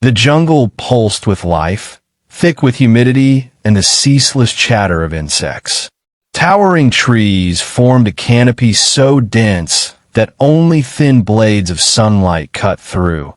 The jungle pulsed with life, thick with humidity and the ceaseless chatter of insects. Towering trees formed a canopy so dense that only thin blades of sunlight cut through,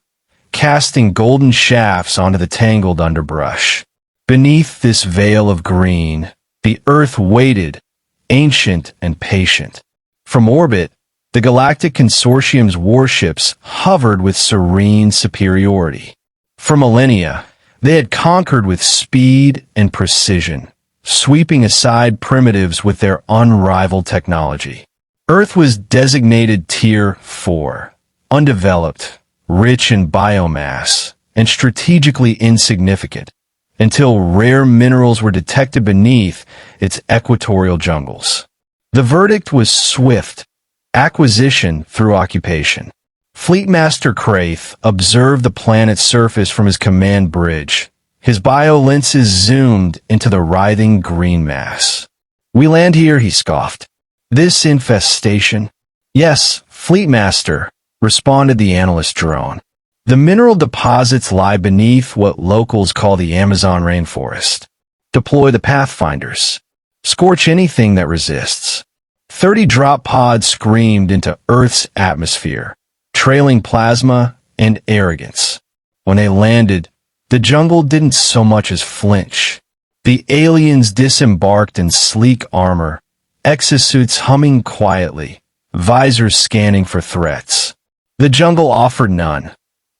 casting golden shafts onto the tangled underbrush. Beneath this veil of green, the earth waited, ancient and patient. From orbit, the Galactic Consortium's warships hovered with serene superiority. For millennia, they had conquered with speed and precision, sweeping aside primitives with their unrivaled technology. Earth was designated Tier 4, undeveloped, rich in biomass, and strategically insignificant, until rare minerals were detected beneath its equatorial jungles. The verdict was swift: acquisition through occupation. Fleetmaster Kraith observed the planet's surface from his command bridge. His biolenses zoomed into the writhing green mass. "We land here," he scoffed. "This infestation?" "Yes, Fleetmaster," responded the analyst drone. "The mineral deposits lie beneath what locals call the Amazon rainforest. Deploy the Pathfinders. Scorch anything that resists." 30 drop pods screamed into Earth's atmosphere, trailing plasma and arrogance. When they landed, the jungle didn't so much as flinch. The aliens disembarked in sleek armor, exosuits humming quietly, visors scanning for threats. The jungle offered none,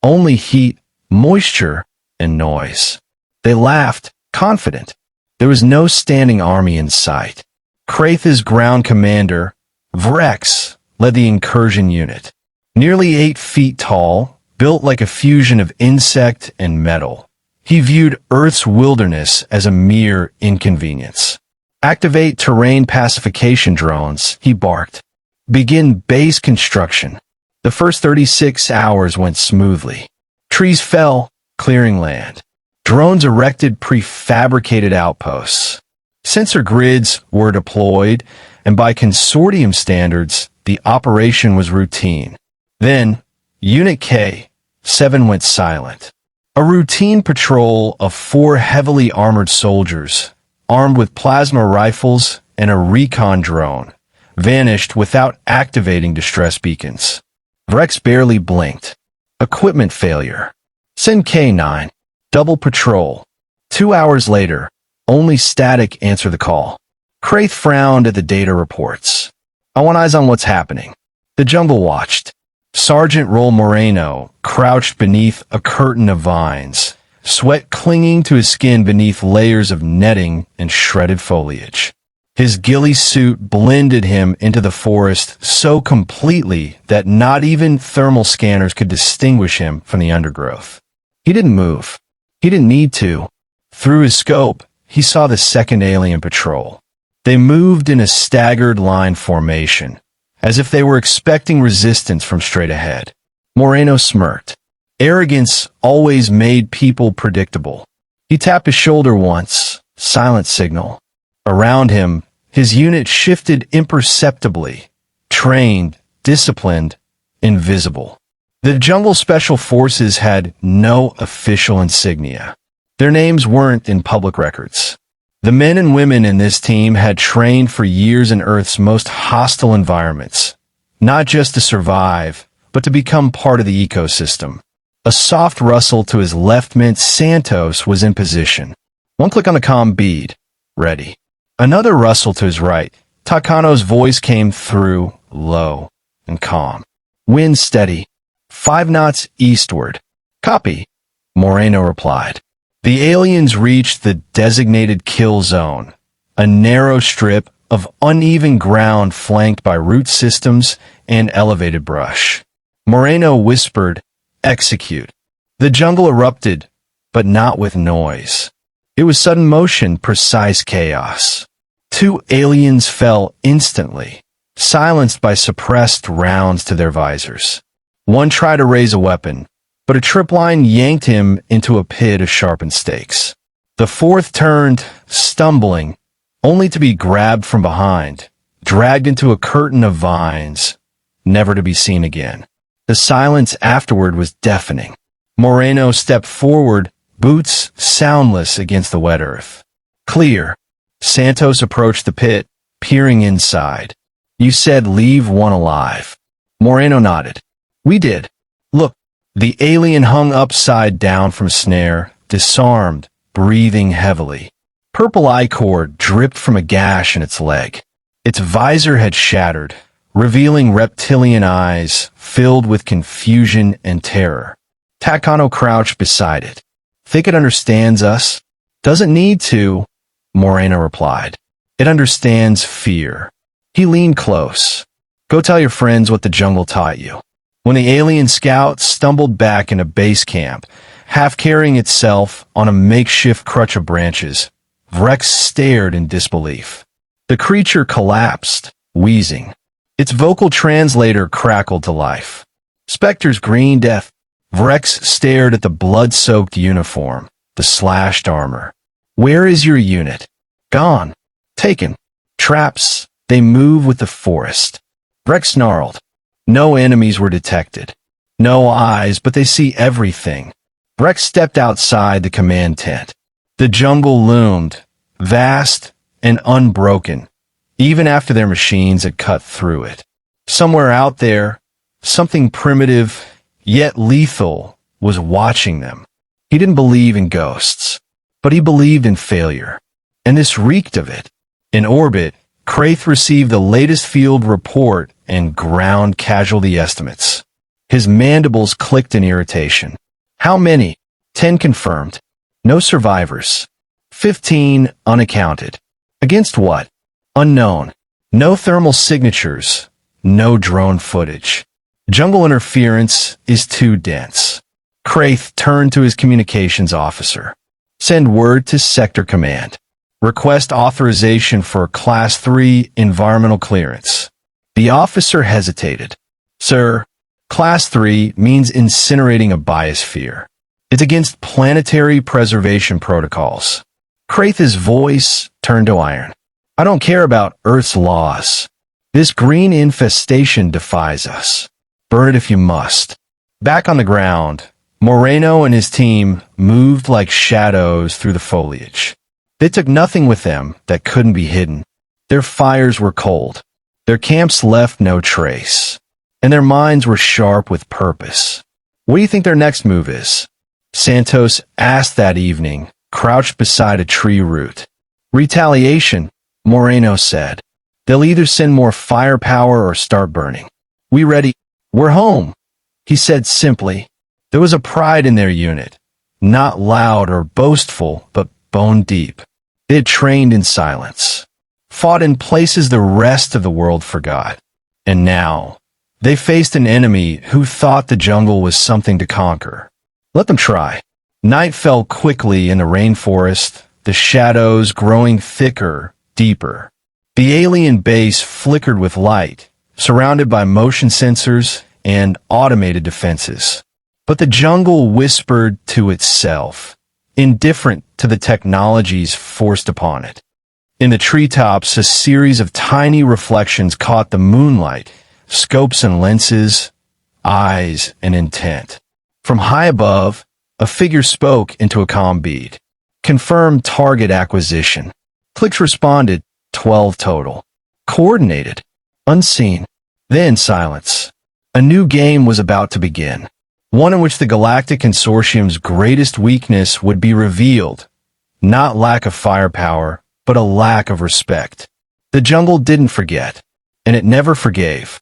only heat, moisture, and noise. They laughed, confident. There was no standing army in sight. Kraith's ground commander, Vrex, led the incursion unit. Nearly 8 feet tall, built like a fusion of insect and metal, he viewed Earth's wilderness as a mere inconvenience. "Activate terrain pacification drones," he barked. "Begin base construction." The first 36 hours went smoothly. Trees fell, clearing land. Drones erected prefabricated outposts. Sensor grids were deployed, and by consortium standards, the operation was routine. Then, Unit K-7 went silent. A routine patrol of 4 heavily armored soldiers, armed with plasma rifles and a recon drone, vanished without activating distress beacons. Vrex barely blinked. Equipment failure. Send K9. Double patrol. 2 hours later, only Static answered the call. Kraith frowned at the data reports. "I want eyes on what's happening." The jungle watched. Sergeant Roll Moreno crouched beneath a curtain of vines, sweat clinging to his skin beneath layers of netting and shredded foliage. His ghillie suit blended him into the forest so completely that not even thermal scanners could distinguish him from the undergrowth. He didn't move. He didn't need to. Through his scope, he saw the second alien patrol. They moved in a staggered line formation, as if they were expecting resistance from straight ahead. Moreno smirked. Arrogance always made people predictable. He tapped his shoulder once, silent signal. Around him, his unit shifted imperceptibly, trained, disciplined, invisible. The Jungle Special Forces had no official insignia. Their names weren't in public records. The men and women in this team had trained for years in Earth's most hostile environments, not just to survive, but to become part of the ecosystem. A soft rustle to his left meant Santos was in position. One click on the comm bead. Ready. Another rustle to his right. Takano's voice came through, low and calm. Wind steady. 5 knots eastward. Copy, Moreno replied. The aliens reached the designated kill zone, a narrow strip of uneven ground flanked by root systems and elevated brush. Moreno whispered, "Execute." The jungle erupted, but not with noise. It was sudden motion, precise chaos. 2 aliens fell instantly, silenced by suppressed rounds to their visors. One tried to raise a weapon, but a tripline yanked him into a pit of sharpened stakes. The fourth turned, stumbling, only to be grabbed from behind, dragged into a curtain of vines, never to be seen again. The silence afterward was deafening. Moreno stepped forward, boots soundless against the wet earth. Clear. Santos approached the pit, peering inside. You said leave one alive. Moreno nodded. We did. Look, the alien hung upside down from a snare, disarmed, breathing heavily. Purple ichor dripped from a gash in its leg. Its visor had shattered, revealing reptilian eyes filled with confusion and terror. Takano crouched beside it. Think it understands us? Doesn't need to, Moreno replied. It understands fear. He leaned close. Go tell your friends what the jungle taught you. When the alien scout stumbled back into base camp, half carrying itself on a makeshift crutch of branches, Vrex stared in disbelief. The creature collapsed, wheezing. Its vocal translator crackled to life. Spectre's green death. Vrex stared at the blood-soaked uniform, the slashed armor. Where is your unit? Gone. Taken. Traps. They move with the forest. Vrex snarled. No enemies were detected. No eyes, but they see everything. Vrex stepped outside the command tent. The jungle loomed, vast and unbroken, even after their machines had cut through it. Somewhere out there, something primitive, yet lethal, was watching them. He didn't believe in ghosts, but he believed in failure. And this reeked of it. In orbit, Kraith received the latest field report and ground casualty estimates. His mandibles clicked in irritation. How many? 10 confirmed. No survivors. 15 unaccounted. Against what? Unknown. No thermal signatures. No drone footage. Jungle interference is too dense. Kraith turned to his communications officer. Send word to Sector Command. Request authorization for Class 3 environmental clearance. The officer hesitated. Sir, Class 3 means incinerating a biosphere. It's against planetary preservation protocols. Kraith's voice turned to iron. I don't care about Earth's laws. This green infestation defies us. Burn it if you must. Back on the ground, Moreno and his team moved like shadows through the foliage. They took nothing with them that couldn't be hidden. Their fires were cold. Their camps left no trace. And their minds were sharp with purpose. What do you think their next move is? Santos asked that evening, crouched beside a tree root. Retaliation, Moreno said. They'll either send more firepower or start burning. We ready? We're home, he said simply. There was a pride in their unit. Not loud or boastful, but bone deep. They had trained in silence, fought in places the rest of the world forgot. And now, they faced an enemy who thought the jungle was something to conquer. Let them try. Night fell quickly in the rainforest, the shadows growing thicker, deeper. The alien base flickered with light, surrounded by motion sensors and automated defenses. But the jungle whispered to itself, indifferent to the technologies forced upon it. In the treetops, a series of tiny reflections caught the moonlight, scopes and lenses, eyes and intent. From high above, a figure spoke into a comm bead. Confirmed target acquisition. Clicks responded, 12 total. Coordinated. Unseen. Then silence. A new game was about to begin. One in which the Galactic Consortium's greatest weakness would be revealed. Not lack of firepower, but a lack of respect. The jungle didn't forget, and it never forgave.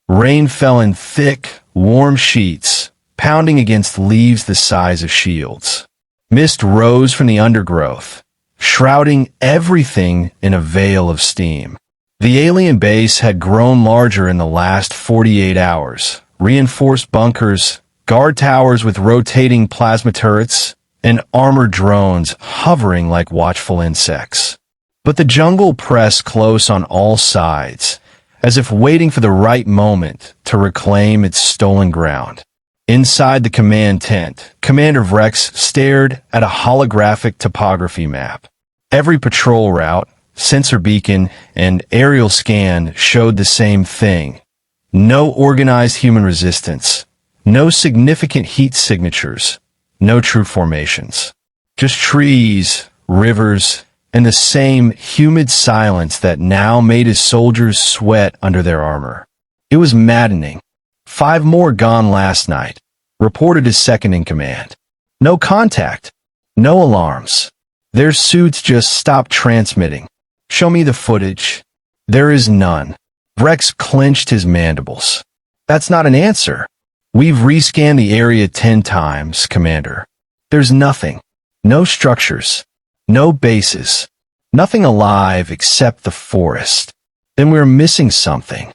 Rain fell in thick, warm sheets, pounding against leaves the size of shields. Mist rose from the undergrowth, shrouding everything in a veil of steam. The alien base had grown larger in the last 48 hours. Reinforced bunkers, guard towers with rotating plasma turrets, and armored drones hovering like watchful insects. But the jungle pressed close on all sides, as if waiting for the right moment to reclaim its stolen ground. Inside the command tent, Commander Vrex stared at a holographic topography map. Every patrol route, sensor beacon, and aerial scan showed the same thing. No organized human resistance. No significant heat signatures. no true formations. Just trees, rivers, and the same humid silence that now made his soldiers sweat under their armor. It was maddening. 5 more gone last night, reported his second in command. No contact, no alarms. Their suits just stopped transmitting. Show me the footage. There is none. Rex clenched his mandibles. That's not an answer. We've rescanned the area 10 times, Commander. There's nothing. No structures. No bases. Nothing alive except the forest. Then we're missing something.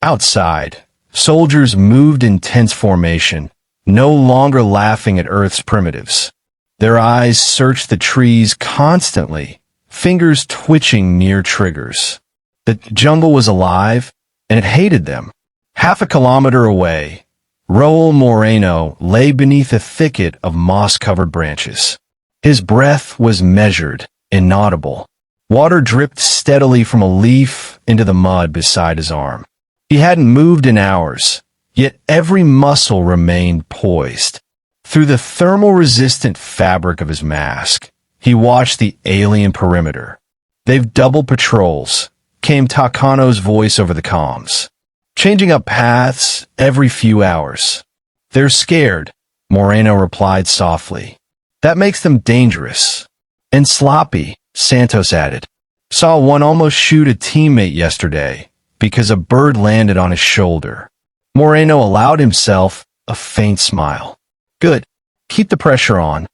Outside, soldiers moved in tense formation, no longer laughing at Earth's primitives. Their eyes searched the trees constantly, fingers twitching near triggers. The jungle was alive, and it hated them. Half a kilometer away, Raul Moreno lay beneath a thicket of moss-covered branches. His breath was measured, inaudible. Water dripped steadily from a leaf into the mud beside his arm. He hadn't moved in hours, yet every muscle remained poised. Through the thermal-resistant fabric of his mask, he watched the alien perimeter. "They've doubled patrols," came Takano's voice over the comms. "Changing up paths every few hours." "They're scared," Moreno replied softly. "That makes them dangerous." "And sloppy," Santos added. "Saw one almost shoot a teammate yesterday because a bird landed on his shoulder." Moreno allowed himself a faint smile. "Good. Keep the pressure on."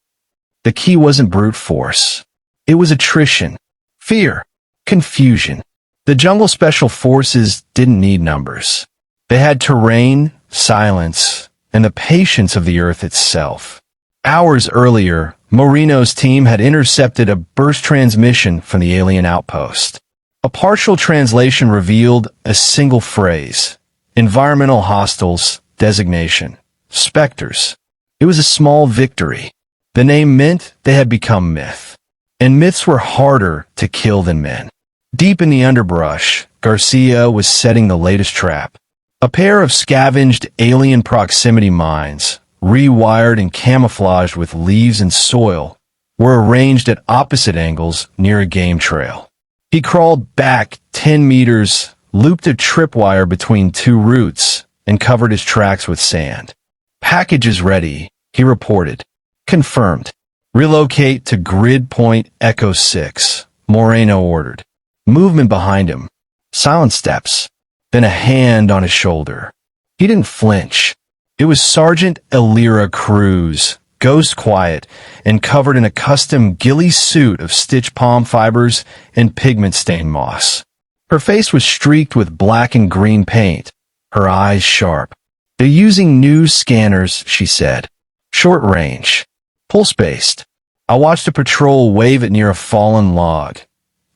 The key wasn't brute force. It was attrition, fear, confusion. The Jungle Special Forces didn't need numbers. They had terrain, silence, and the patience of the Earth itself. Hours earlier, Moreno's team had intercepted a burst transmission from the alien outpost. A partial translation revealed a single phrase: environmental hostiles, designation, specters. It was a small victory. The name meant they had become myth. And myths were harder to kill than men. Deep in the underbrush, Garcia was setting the latest trap. A pair of scavenged alien proximity mines, rewired and camouflaged with leaves and soil, were arranged at opposite angles near a game trail. He crawled back 10 meters, looped a tripwire between 2 roots, and covered his tracks with sand. "Package is ready," he reported. "Confirmed. Relocate to Grid Point Echo 6, Moreno ordered. Movement behind him. Silent steps. Then a hand on his shoulder. He didn't flinch. It was Sergeant Elira Cruz, ghost quiet, and covered in a custom ghillie suit of stitched palm fibers and pigment-stained moss. Her face was streaked with black and green paint, her eyes sharp. "They're using new scanners," she said. "Short range. Pulse-based. I watched a patrol wave it near a fallen log.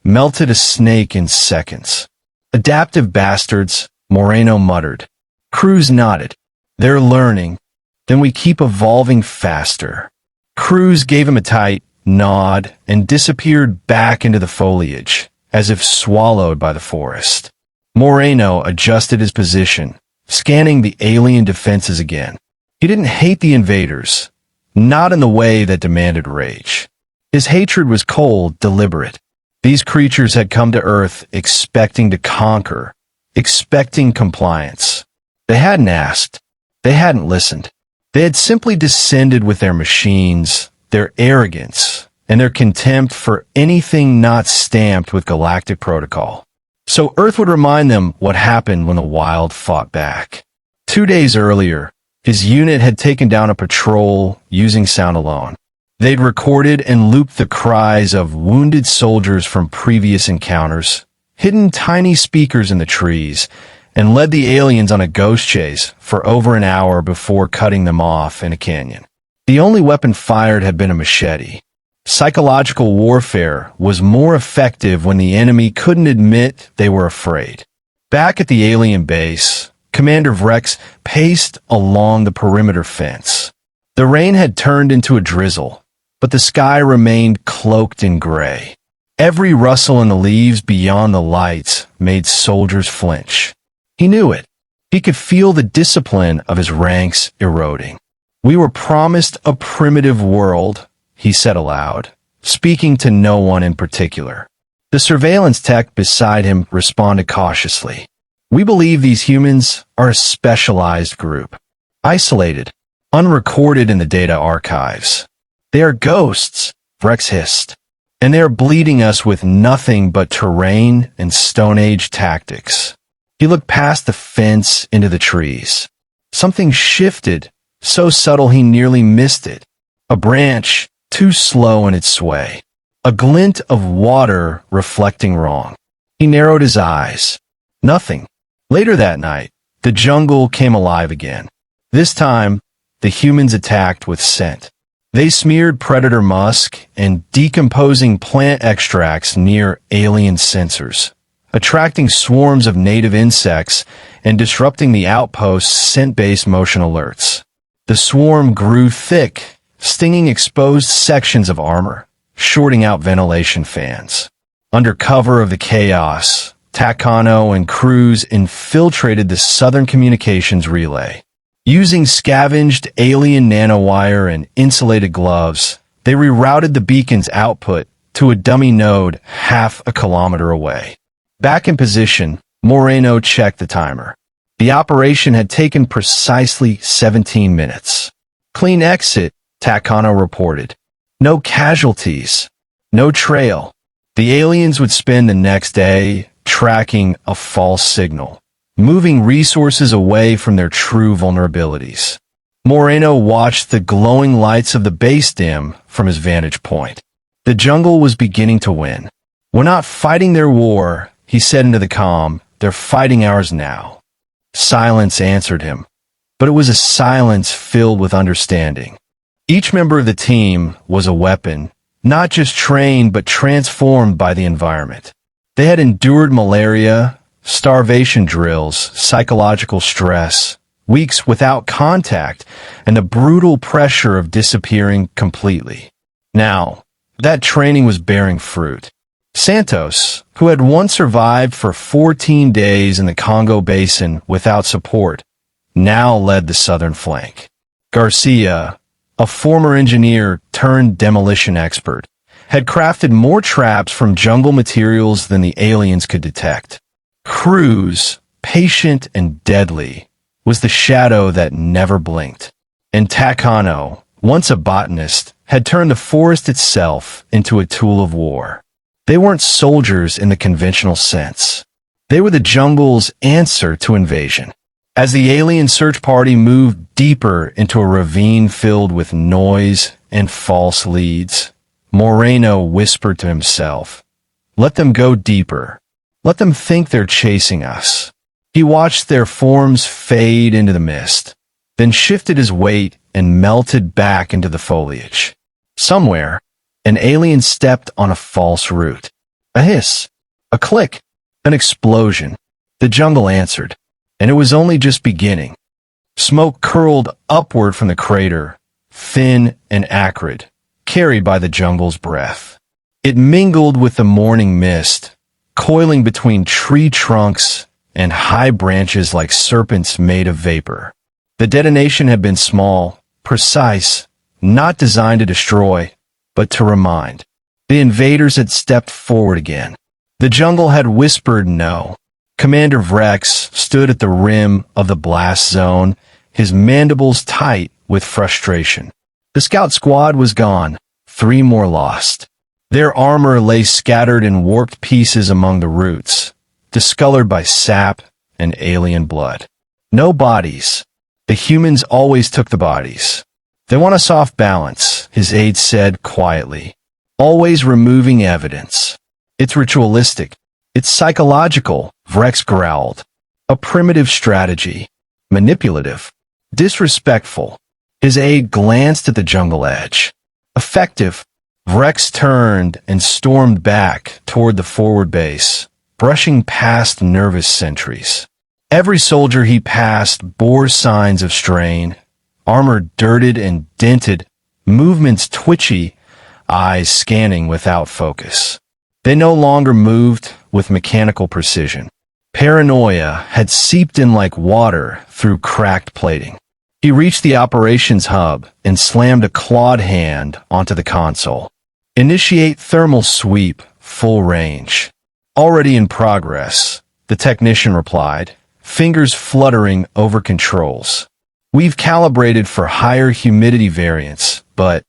Melted a snake in seconds." "Adaptive bastards," Moreno muttered. Cruz nodded. "They're learning. Then we keep evolving faster." Cruz gave him a tight nod and disappeared back into the foliage, as if swallowed by the forest. Moreno adjusted his position, scanning the alien defenses again. He didn't hate the invaders, not in the way that demanded rage. His hatred was cold, deliberate. These creatures had come to Earth expecting to conquer, expecting compliance. They hadn't asked. They hadn't listened. They had simply descended with their machines, their arrogance, and their contempt for anything not stamped with Galactic protocol. So Earth would remind them what happened when the Wild fought back. 2 days earlier, his unit had taken down a patrol using sound alone. They'd recorded and looped the cries of wounded soldiers from previous encounters, hidden tiny speakers in the trees, and led the aliens on a ghost chase for over an hour before cutting them off in a canyon. The only weapon fired had been a machete. Psychological warfare was more effective when the enemy couldn't admit they were afraid. Back at the alien base, Commander Vrex paced along the perimeter fence. The rain had turned into a drizzle, but the sky remained cloaked in gray. Every rustle in the leaves beyond the lights made soldiers flinch. He knew it. He could feel the discipline of his ranks eroding. "We were promised a primitive world," he said aloud, speaking to no one in particular. The surveillance tech beside him responded cautiously. "We believe these humans are a specialized group, isolated, unrecorded in the data archives. They are ghosts," Rex hissed, "and they are bleeding us with nothing but terrain and Stone Age tactics." He looked past the fence into the trees. Something shifted, so subtle he nearly missed it. A branch, too slow in its sway. A glint of water reflecting wrong. He narrowed his eyes. Nothing. Later that night, the jungle came alive again. This time, the humans attacked with scent. They smeared predator musk and decomposing plant extracts near alien sensors, attracting swarms of native insects and disrupting the outpost's scent-based motion alerts. The swarm grew thick, stinging exposed sections of armor, shorting out ventilation fans. Under cover of the chaos, Takano and crews infiltrated the Southern Communications relay. Using scavenged alien nanowire and insulated gloves, they rerouted the beacon's output to a dummy node half a kilometer away. Back in position, Moreno checked the timer. The operation had taken precisely 17 minutes. "Clean exit," Takano reported. "No casualties. No trail." The aliens would spend the next day tracking a false signal, moving resources away from their true vulnerabilities. Moreno watched the glowing lights of the base dim from his vantage point. The jungle was beginning to win. "We're not fighting their war," he said into the comm. "They're fighting ours now." Silence answered him, but it was a silence filled with understanding. Each member of the team was a weapon, not just trained but transformed by the environment. They had endured malaria, starvation drills, psychological stress, weeks without contact, and the brutal pressure of disappearing completely. Now, that training was bearing fruit. Santos, who had once survived for 14 days in the Congo Basin without support, now led the southern flank. Garcia, a former engineer turned demolition expert, had crafted more traps from jungle materials than the aliens could detect. Cruz, patient and deadly, was the shadow that never blinked. And Takano, once a botanist, had turned the forest itself into a tool of war. They weren't soldiers in the conventional sense. They were the jungle's answer to invasion. As the alien search party moved deeper into a ravine filled with noise and false leads, Moreno whispered to himself, "Let them go deeper. Let them think they're chasing us." He watched their forms fade into the mist, then shifted his weight and melted back into the foliage. Somewhere, an alien stepped on a false root. A hiss, a click, an explosion. The jungle answered, and it was only just beginning. Smoke curled upward from the crater, thin and acrid, carried by the jungle's breath. It mingled with the morning mist, coiling between tree trunks and high branches like serpents made of vapor. The detonation had been small, precise, not designed to destroy, but to remind. The invaders had stepped forward again. The jungle had whispered no. Commander Vrex stood at the rim of the blast zone, his mandibles tight with frustration. The scout squad was gone, 3 more lost. Their armor lay scattered in warped pieces among the roots, discolored by sap and alien blood. No bodies. The humans always took the bodies. "They want us off balance," his aide said quietly. "Always removing evidence. It's ritualistic. It's psychological," Vrex growled. "A primitive strategy. Manipulative. Disrespectful." His aide glanced at the jungle edge. "Effective." Vrex turned and stormed back toward the forward base, brushing past nervous sentries. Every soldier he passed bore signs of strain, armor dirted and dented, movements twitchy, eyes scanning without focus. They no longer moved with mechanical precision. Paranoia had seeped in like water through cracked plating. He He reached the operations hub and slammed a clawed hand onto the console. Initiate thermal sweep, full range. Already in progress, the technician replied, fingers fluttering over controls. We've calibrated for higher humidity variance, but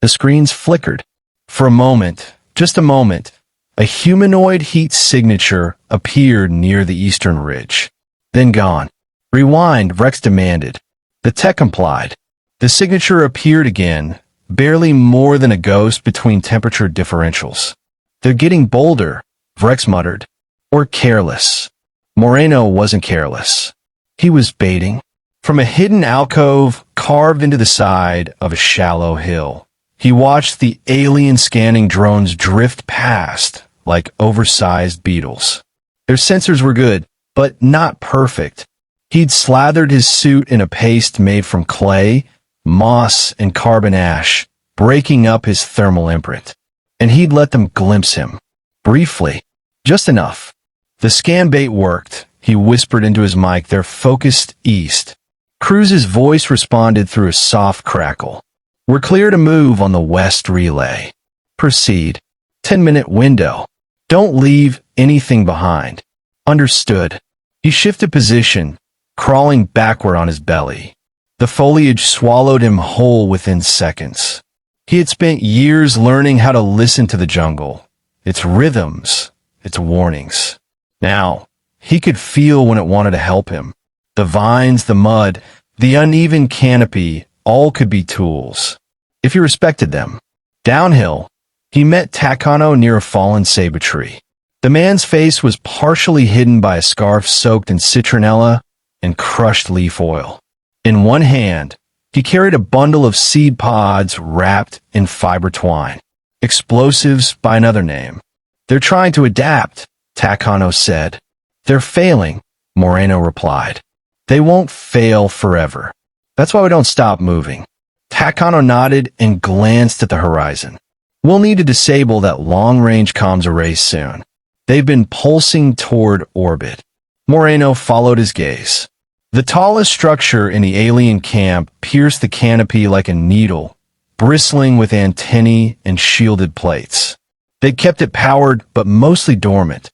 the screens flickered. For a moment, just a moment, a humanoid heat signature appeared near the eastern ridge. Then gone. Rewind, Rex demanded. The tech complied. The signature appeared again, barely more than a ghost between temperature differentials. They're getting bolder, Rex muttered. Or careless. Moreno wasn't careless. He was baiting. From a hidden alcove carved into the side of a shallow hill, he watched the alien scanning drones drift past like oversized beetles. Their sensors were good, but not perfect. He'd slathered his suit in a paste made from clay, moss, and carbon ash, breaking up his thermal imprint. And he'd let them glimpse him. Briefly. Just enough. The scan bait worked. He whispered into his mic. They're focused east. Cruz's voice responded through a soft crackle. We're clear to move on the west relay. Proceed. 10-minute window. Don't leave anything behind. Understood. He shifted position, crawling backward on his belly. The foliage swallowed him whole within seconds. He had spent years learning how to listen to the jungle, its rhythms, its warnings. Now, he could feel when it wanted to help him. The vines, the mud, the uneven canopy, all could be tools, if he respected them. Downhill, he met Takano near a fallen saber tree. The man's face was partially hidden by a scarf soaked in citronella and crushed leaf oil. In one hand, he carried a bundle of seed pods wrapped in fiber twine. Explosives by another name. They're trying to adapt, Takano said. They're failing, Moreno replied. They won't fail forever. That's why we don't stop moving. Takano nodded and glanced at the horizon. We'll need to disable that long-range comms array soon. They've been pulsing toward orbit. Moreno followed his gaze. The tallest structure in the alien camp pierced the canopy like a needle, bristling with antennae and shielded plates. They'd kept it powered but mostly dormant.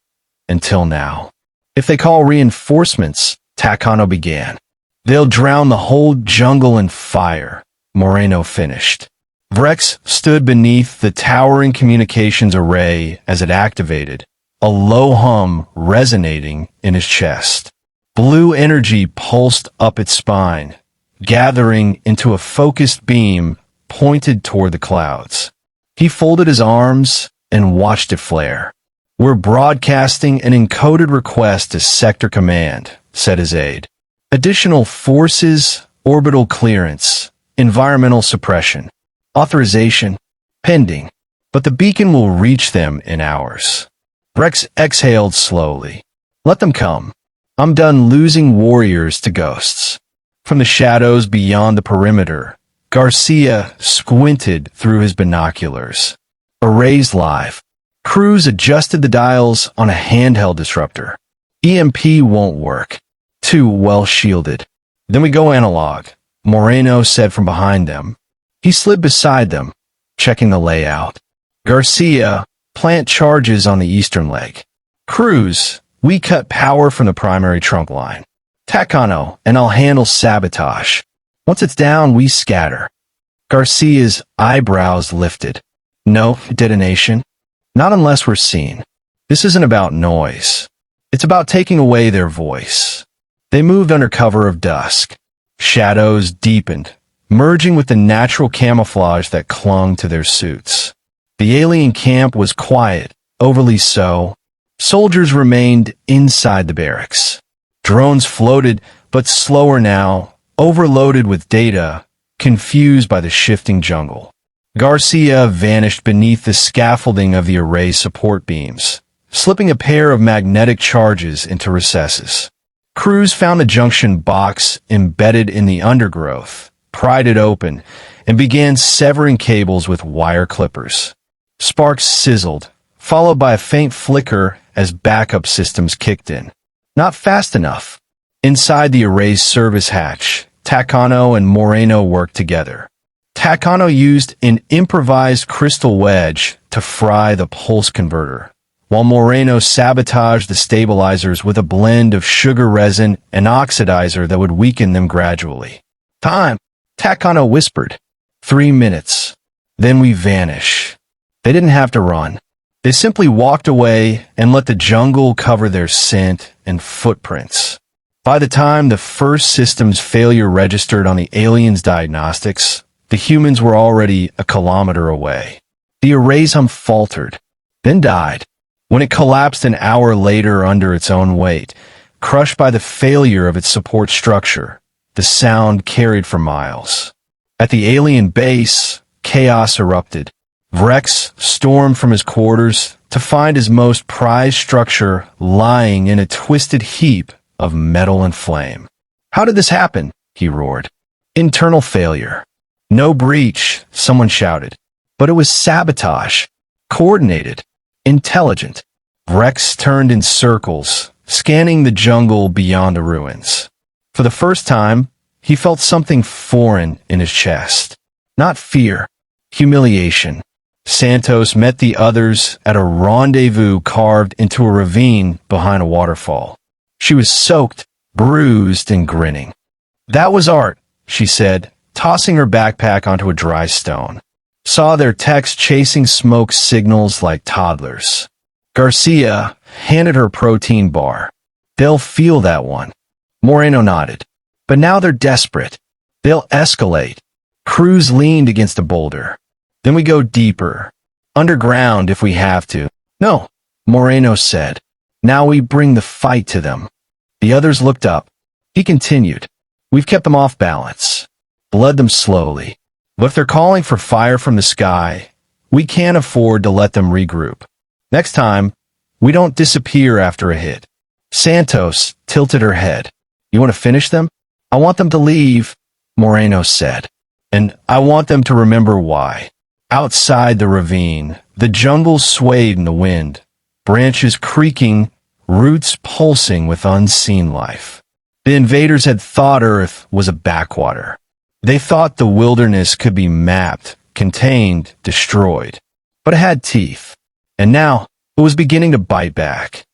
Until now. If they call reinforcements, Takano began. They'll drown the whole jungle in fire, Moreno finished. Vrex stood beneath the towering communications array as it activated, a low hum resonating in his chest. Blue energy pulsed up its spine, gathering into a focused beam pointed toward the clouds. He folded his arms and watched it flare. We're broadcasting an encoded request to Sector Command, said his aide. Additional forces, orbital clearance, environmental suppression, authorization, pending, but the beacon will reach them in hours. Rex exhaled slowly. Let them come. I'm done losing warriors to ghosts. From the shadows beyond the perimeter, Garcia squinted through his binoculars. Arrays live. Cruz adjusted the dials on a handheld disruptor. EMP won't work. Too well shielded. Then we go analog, Moreno said from behind them. He slid beside them, checking the layout. Garcia, plant charges on the eastern leg. Cruz, we cut power from the primary trunk line. Takano, and I'll handle sabotage. Once it's down, we scatter. Garcia's eyebrows lifted. No detonation. Not unless we're seen. This isn't about noise. It's about taking away their voice. They moved under cover of dusk. Shadows deepened, merging with the natural camouflage that clung to their suits. The alien camp was quiet, overly so. Soldiers remained inside the barracks. Drones floated, but slower now, overloaded with data, confused by the shifting jungle. Garcia vanished beneath the scaffolding of the array support beams, slipping a pair of magnetic charges into recesses. Cruz found the junction box embedded in the undergrowth, pried it open, and began severing cables with wire clippers. Sparks sizzled, followed by a faint flicker as backup systems kicked in. Not fast enough. Inside the array's service hatch, Takano and Moreno worked together. Takano used an improvised crystal wedge to fry the pulse converter, while Moreno sabotaged the stabilizers with a blend of sugar resin and oxidizer that would weaken them gradually. "Time," Takano whispered. 3 minutes. Then we vanish. They didn't have to run. They simply walked away and let the jungle cover their scent and footprints. By the time the first system's failure registered on the aliens' diagnostics, the humans were already a kilometer away. The Erasum faltered, then died. When it collapsed an hour later under its own weight, crushed by the failure of its support structure, the sound carried for miles. At the alien base, chaos erupted. Vrex stormed from his quarters to find his most prized structure lying in a twisted heap of metal and flame. "How did this happen?" he roared. "Internal failure." "No breach," someone shouted. "But it was sabotage. Coordinated. Intelligent." Vrex turned in circles, scanning the jungle beyond the ruins. For the first time, he felt something foreign in his chest. Not fear, humiliation. Santos met the others at a rendezvous carved into a ravine behind a waterfall. She was soaked, bruised, and grinning. "That was Art," she said, tossing her backpack onto a dry stone. Saw their techs chasing smoke signals like toddlers. Garcia handed her protein bar. "They'll feel that one." Moreno nodded. "But now they're desperate. They'll escalate." Cruz leaned against a boulder. "Then we go deeper. Underground if we have to." "No," Moreno said. "Now we bring the fight to them." The others looked up. He continued. "We've kept them off balance. Bled them slowly. But if they're calling for fire from the sky, we can't afford to let them regroup. Next time, we don't disappear after a hit." Santos tilted her head. "You want to finish them?" "I want them to leave," Moreno said. "And I want them to remember why." Outside the ravine, the jungle swayed in the wind, branches creaking, roots pulsing with unseen life. The invaders had thought Earth was a backwater. They thought the wilderness could be mapped, contained, destroyed. But it had teeth. And now, it was beginning to bite back.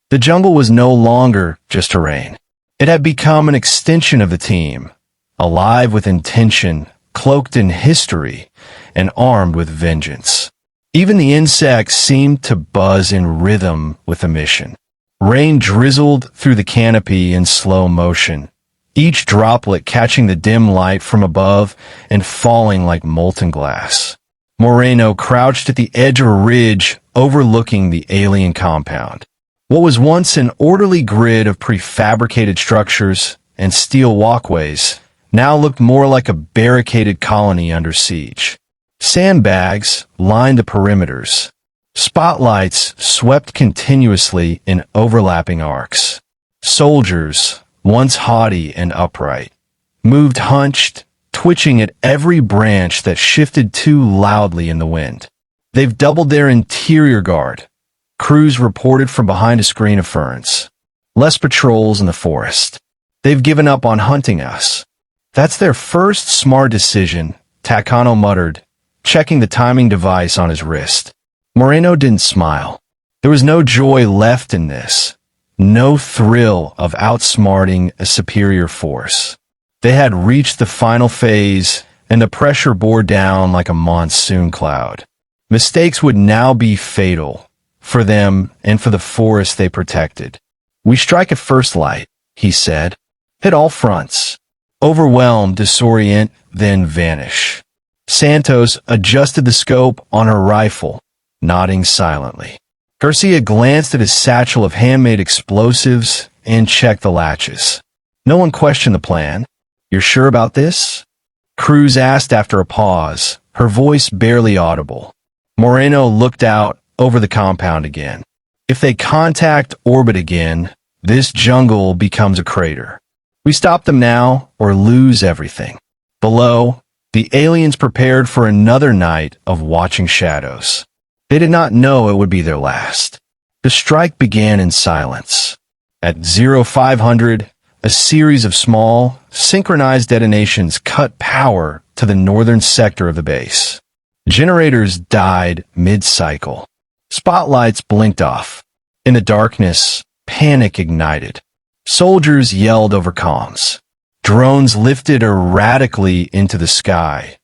The jungle was no longer just terrain. It had become an extension of the team, alive with intention, cloaked in history, and armed with vengeance. Even the insects seemed to buzz in rhythm with the mission. Rain drizzled through the canopy in slow motion, each droplet catching the dim light from above and falling like molten glass. Moreno crouched at the edge of a ridge overlooking the alien compound. What was once an orderly grid of prefabricated structures and steel walkways now looked more like a barricaded colony under siege. Sandbags lined the perimeters. Spotlights swept continuously in overlapping arcs. Soldiers, once haughty and upright, moved hunched, twitching at every branch that shifted too loudly in the wind. "They've doubled their interior guard," Cruz reported from behind a screen of ferns. "Less patrols in the forest. They've given up on hunting us." "That's their first smart decision," Takano muttered, checking the timing device on his wrist. Moreno didn't smile. There was no joy left in this. No thrill of outsmarting a superior force. They had reached the final phase, and the pressure bore down like a monsoon cloud. Mistakes would now be fatal, for them and for the forest they protected. "We strike at first light," he said. "Hit all fronts. Overwhelm, disorient, then vanish." Santos adjusted the scope on her rifle, nodding silently. Garcia glanced at his satchel of handmade explosives and checked the latches. No one questioned the plan. "You're sure about this?" Cruz asked after a pause, her voice barely audible. Moreno looked out over the compound again. "If they contact orbit again, this jungle becomes a crater. We stop them now or lose everything." Below, the aliens prepared for another night of watching shadows. They did not know it would be their last. The strike began in silence. At 0500, A series of small, synchronized detonations cut power to the northern sector of the base. Generators died mid-cycle. Spotlights blinked off. In the darkness, panic ignited. Soldiers yelled over comms. Drones lifted erratically into the sky,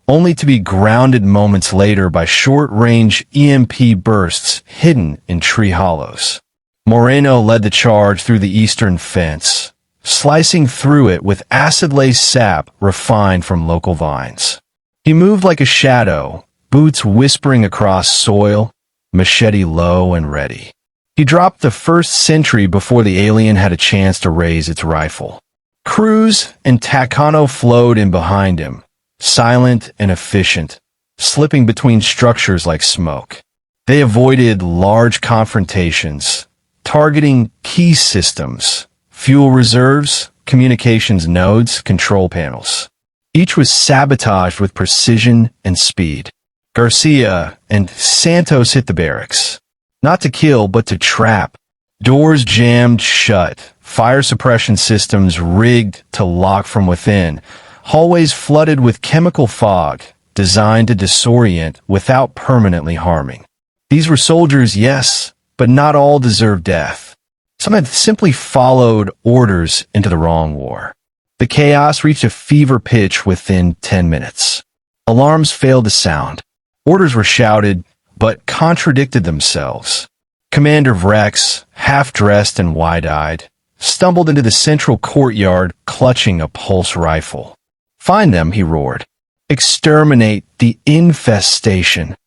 only to be grounded moments later by short-range EMP bursts hidden in tree hollows. Moreno led the charge through the eastern fence, slicing through it with acid-laced sap refined from local vines. He moved like a shadow, boots whispering across soil, machete low and ready. He dropped the first sentry before the alien had a chance to raise its rifle. Cruz and Takano flowed in behind him, silent and efficient, slipping between structures like smoke. They avoided large confrontations, targeting key systems, fuel reserves, communications nodes, control panels. Each was sabotaged with precision and speed. Garcia and Santos hit the barracks, not to kill but to trap. Doors jammed shut, fire suppression systems rigged to lock from within, hallways flooded with chemical fog designed to disorient without permanently harming. These were soldiers, yes, but not all deserved death. Some had simply followed orders into the wrong war. The chaos reached a fever pitch within 10 minutes. Alarms failed to sound. Orders were shouted, but contradicted themselves. Commander Vrex, half-dressed and wide-eyed, stumbled into the central courtyard clutching a pulse rifle. "Find them," he roared. "Exterminate the infestation."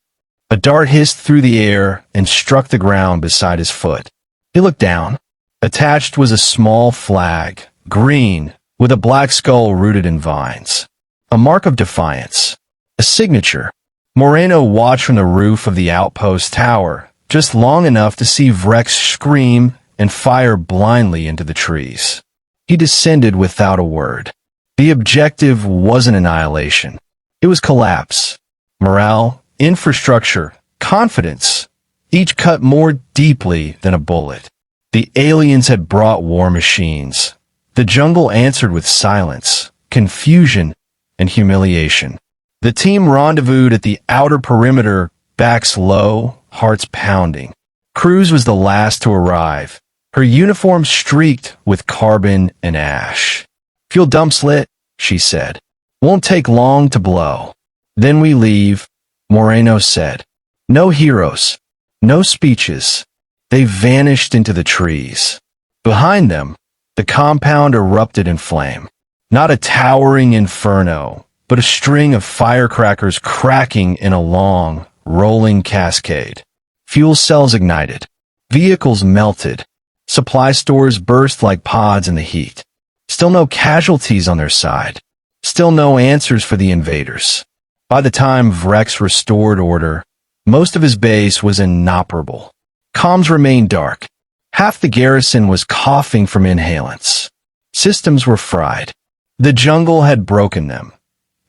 A dart hissed through the air and struck the ground beside his foot. He looked down. Attached was a small flag, green, with a black skull rooted in vines. A mark of defiance. A signature. Moreno watched from the roof of the outpost tower, just long enough to see Vrex scream and fire blindly into the trees. He descended without a word. The objective wasn't annihilation. It was collapse. Morale, infrastructure, confidence, each cut more deeply than a bullet. The aliens had brought war machines. The jungle answered with silence, confusion, and humiliation. The team rendezvoused at the outer perimeter, backs low, hearts pounding. Cruz was the last to arrive, her uniform streaked with carbon and ash. "Fuel dump's lit," she said. "Won't take long to blow." "Then we leave," Moreno said. No heroes, no speeches. They vanished into the trees. Behind them, the compound erupted in flame. Not a towering inferno, but a string of firecrackers cracking in a long, rolling cascade. Fuel cells ignited. Vehicles melted. Supply stores burst like pods in the heat. Still no casualties on their side. Still no answers for the invaders. By the time Vrex restored order, most of his base was inoperable. Comms remained dark. Half the garrison was coughing from inhalants. Systems were fried. The jungle had broken them.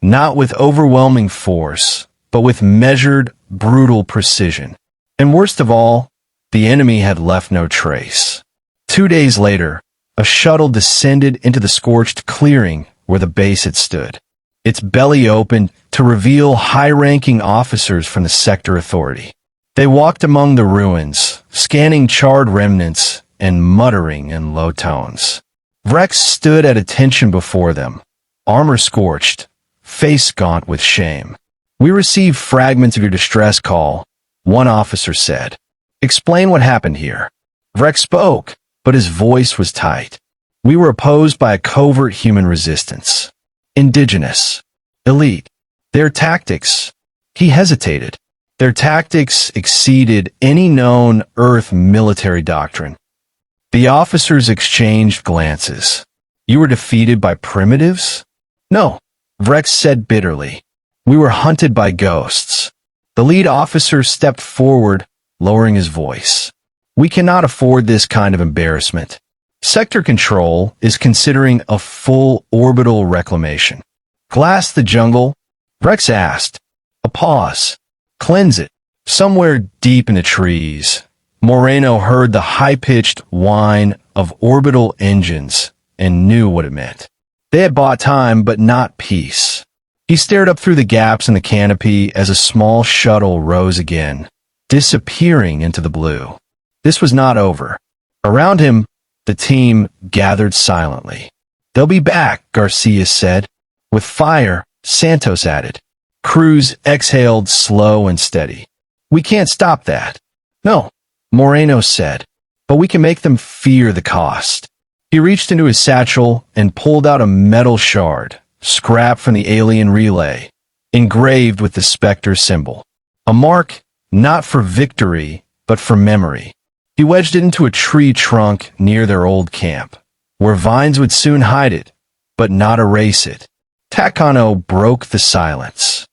Not with overwhelming force, but with measured, brutal precision. And worst of all, the enemy had left no trace. 2 days later, a shuttle descended into the scorched clearing where the base had stood. Its belly opened to reveal high-ranking officers from the sector authority. They walked among the ruins, scanning charred remnants and muttering in low tones. Vrex stood at attention before them, armor scorched, face gaunt with shame. "We received fragments of your distress call," one officer said. "Explain what happened here." Vrex spoke, but his voice was tight. "We were opposed by a covert human resistance. Indigenous. Elite. Their tactics." He hesitated. "Their tactics exceeded any known Earth military doctrine." The officers exchanged glances. "You were defeated by primitives?" "No," Vrex said bitterly. "We were hunted by ghosts." The lead officer stepped forward, lowering his voice. "We cannot afford this kind of embarrassment. Sector Control is considering a full orbital reclamation." "Glass the jungle?" Vrex asked. A pause. "Cleanse it." Somewhere deep in the trees, Moreno heard the high-pitched whine of orbital engines and knew what it meant. They had bought time, but not peace. He stared up through the gaps in the canopy as a small shuttle rose again, disappearing into the blue. This was not over. Around him, the team gathered silently. "They'll be back," Garcia said. With fire, Santos added. Cruz exhaled slow and steady. "We can't stop that." "No," Moreno said, "but we can make them fear the cost." He reached into his satchel and pulled out a metal shard, scrap from the alien relay, engraved with the Spectre symbol. A mark not for victory, but for memory. He wedged it into a tree trunk near their old camp, where vines would soon hide it, but not erase it. Takano broke the silence.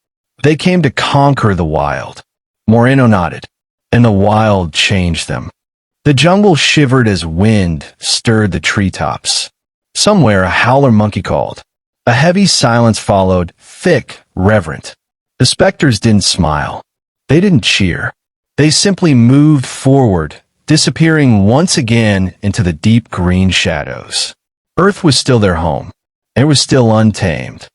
They came to conquer the wild. Moreno nodded, and the wild changed them. The jungle shivered as wind stirred the treetops. Somewhere a howler monkey called. A heavy silence followed, thick, reverent. The specters didn't smile. They didn't cheer. They simply moved forward, disappearing once again into the deep green shadows. Earth was still their home. It was still untamed.